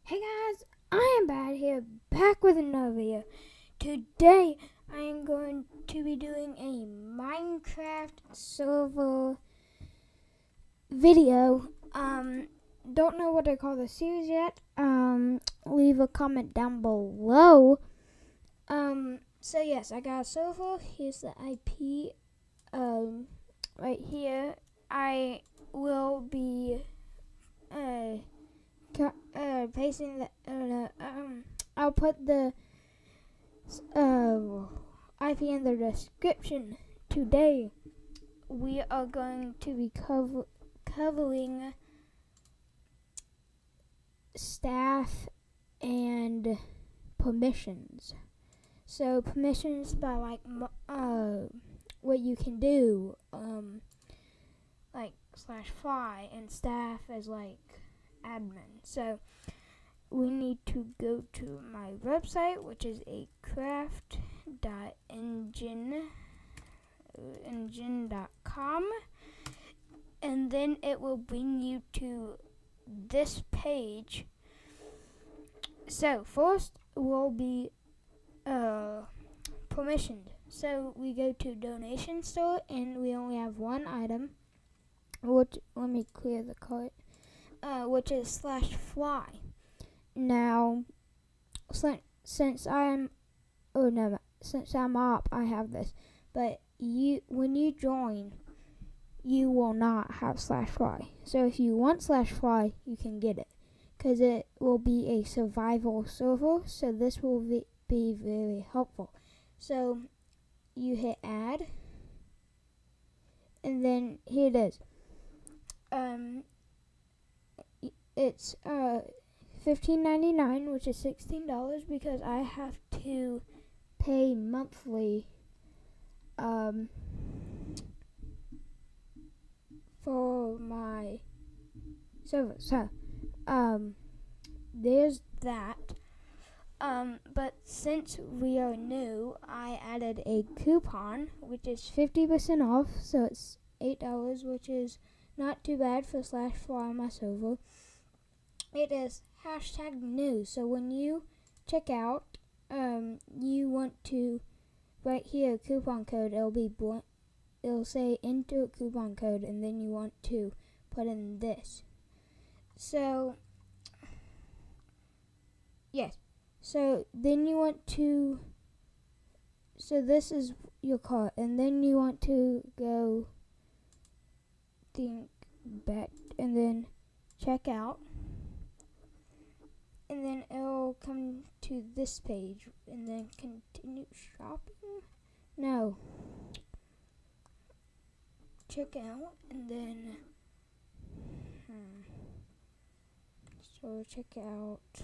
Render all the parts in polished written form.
Hey guys, I am Bad here, back with another video. Today, I am going to be doing a Minecraft server video. Don't know what I call the series yet. Leave a comment down below. So yes, I got a server. Here's the IP. Right here, I will be, pasting the I'll put the IP in the description. Today we are going to be covering staff and permissions. So permissions by what you can do, like /fly, and staff as like admin. So we need to go to my website, which is a craft.engine.com, and then it will bring you to this page. So first will be permissioned. So we go to donation store, and we only have one item, which, let me clear the cart, which is /fly. Now, since I'm up, I have this. But when you join, you will not have /fly. So if you want /fly, you can get it, because it will be a survival server. So this will be very helpful. So you hit add, and then here it is. It's $15.99, which is $16, because I have to pay monthly for my server. So there's that. But since we are new, I added a coupon, which is 50% off. So it's $8, which is not too bad for /fly on my server. It is #new. So when you check out, you want to right here coupon code. It'll be it'll say enter a coupon code, and then you want to put in this. So yes. So then you want to. So this is your cart, and then you want to go think back, and then check out. And then it'll come to this page, and then continue shopping. No. Check out, and then so check out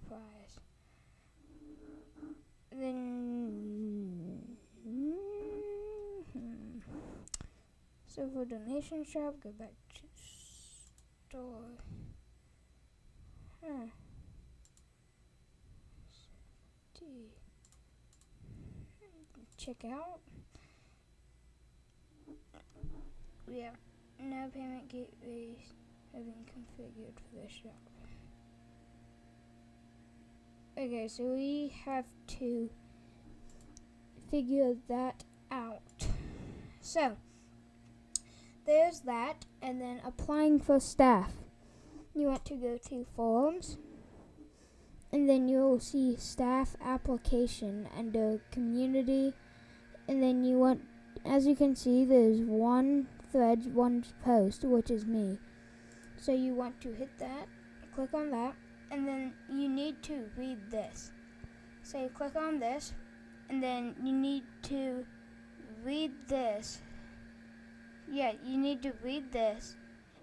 price. Then so for donation shop, go back to store. Check out. We have no payment gateways have been configured for this shop. Okay, so we have to figure that out. So there's that, and then applying for staff. You want to go to forums, and then you'll see staff application under community, and then you want, as you can see, there's one thread, one post, which is me. So you want to hit that, click on that, and then you need to read this. So you click on this, and then you need to read this. Yeah, you need to read this,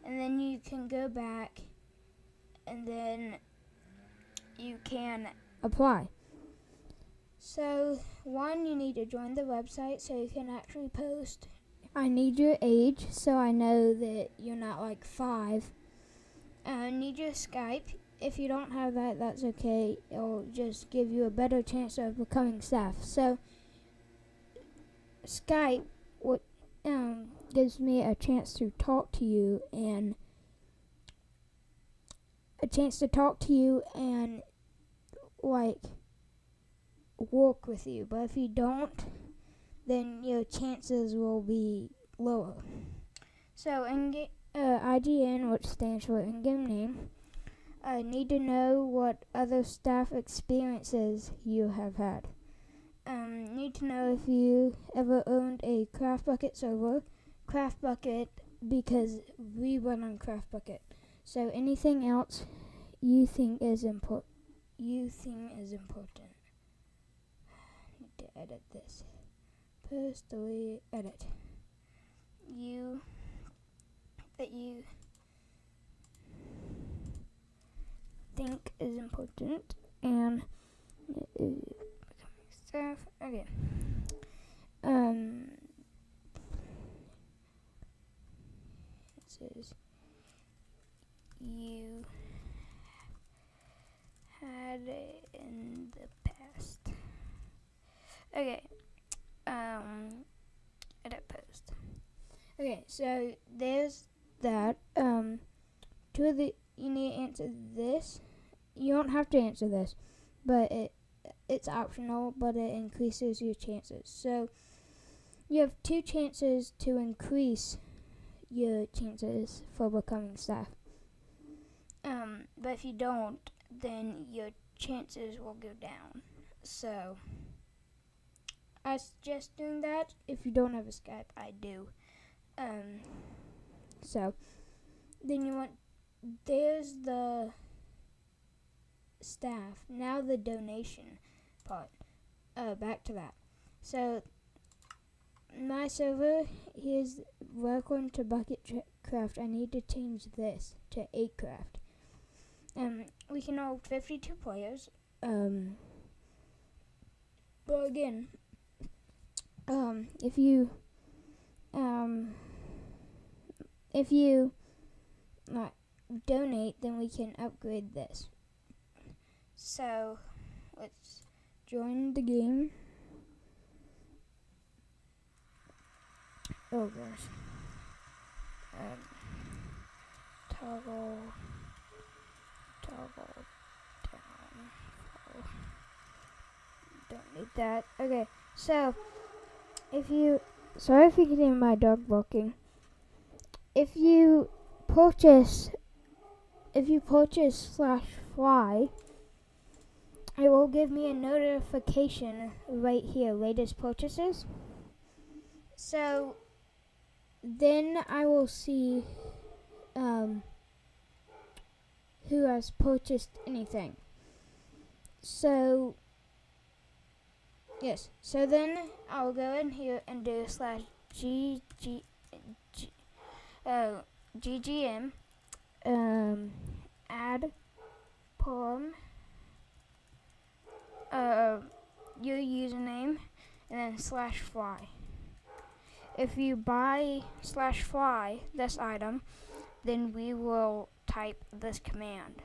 and then you can go back, and then you can apply. So one, you need to join the website so you can actually post. I need your age, so I know that you're not like 5. I need your Skype. If you don't have that, that's okay. It'll just give you a better chance of becoming staff. So Skype gives me a chance to talk to you and a chance to talk to you and like work with you. But if you don't, then your chances will be lower. So IGN, which stands for in-game name, need to know what other staff experiences you have had. Need to know if you ever owned a CraftBucket server. CraftBucket, because we run on CraftBucket. So anything else you think is important. Need to edit this. Delete, edit. That you think is important and stuff. Okay. It says you had it in the past. Okay. Edit post. Okay, so there's that. You need to answer this. You don't have to answer this, but it's optional, but it increases your chances. So you have 2 chances to increase your chances for becoming staff. But if you don't, then your chances will go down. So I suggest doing that. If you don't have a Skype, I do. So then there's the staff. Now the donation part. Back to that. So my server, here's welcome to Bucketcraft. I need to change this to 8craft. We can hold 52 players. But again, if you donate, then we can upgrade this. So let's join the game. Oh gosh. Toggle down. Oh, don't need that. Okay, so sorry if you can hear my dog barking. If you purchase /fly, it will give me a notification right here, latest purchases. So then I will see who has purchased anything. So yes, so then I'll go in here and do /GGM add poem, your username, and then /fly. If you buy /fly, this item, then we will type this command.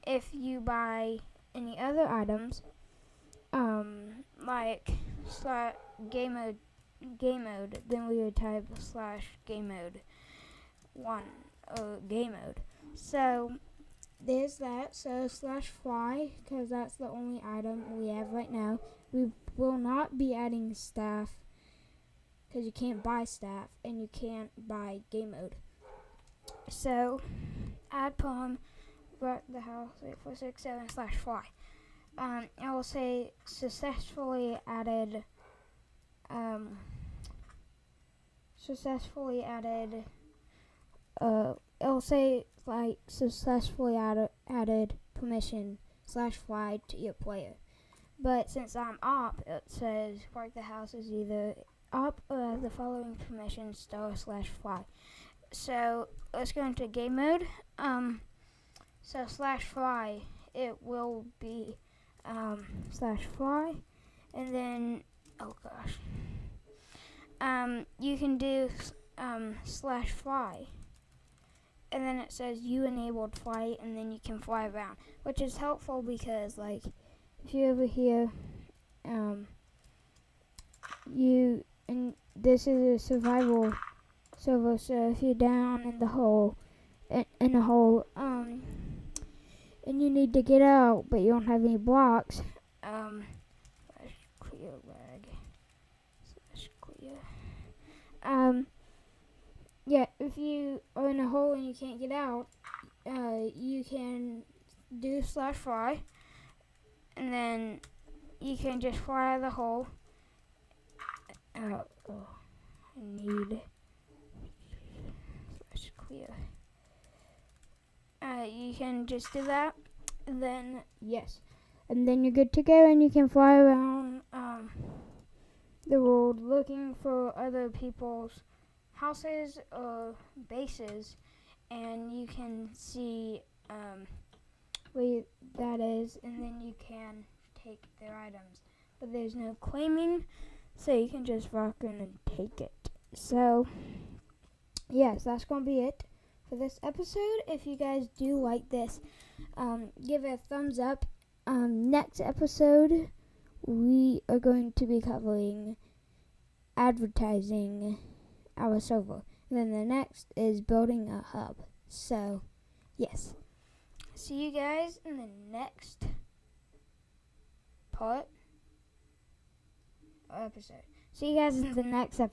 If you buy any other items, like game mode, then we would type /game mode 1 or game mode. So there's that. So /fly, because that's the only item we have right now. We will not be adding staff, because you can't buy staff and you can't buy game mode. So add poem, wreck the house 8467 /fly. I will say successfully added. It'll say like successfully added permission /fly to your player. But since I'm op, it says wreck the house is either op or have the following permission /fly. So let's go into game mode. So /fly, it will be /fly, and then oh gosh, you can do /fly, and then it says you enabled flight, and then you can fly around, which is helpful because like if you're over here, this is a survival server, so if you're down in the hole, and you need to get out, but you don't have any blocks, clear lag, clear. Yeah, if you are in a hole and you can't get out, you can do /fly, and then you can just fly out of the hole. I need /clear. You can just do that, and then yes, and then you're good to go, and you can fly around the world looking for other people's houses or bases, and you can see where that is, and then you can take their items. But there's no claiming, so you can just walk in and take it. So yes, that's gonna be it for this episode. If you guys do like this, give it a thumbs up. Next episode, we are going to be covering advertising our server. And then the next is building a hub. So, yes. See you guys in the next part or episode. See you guys in the next episode.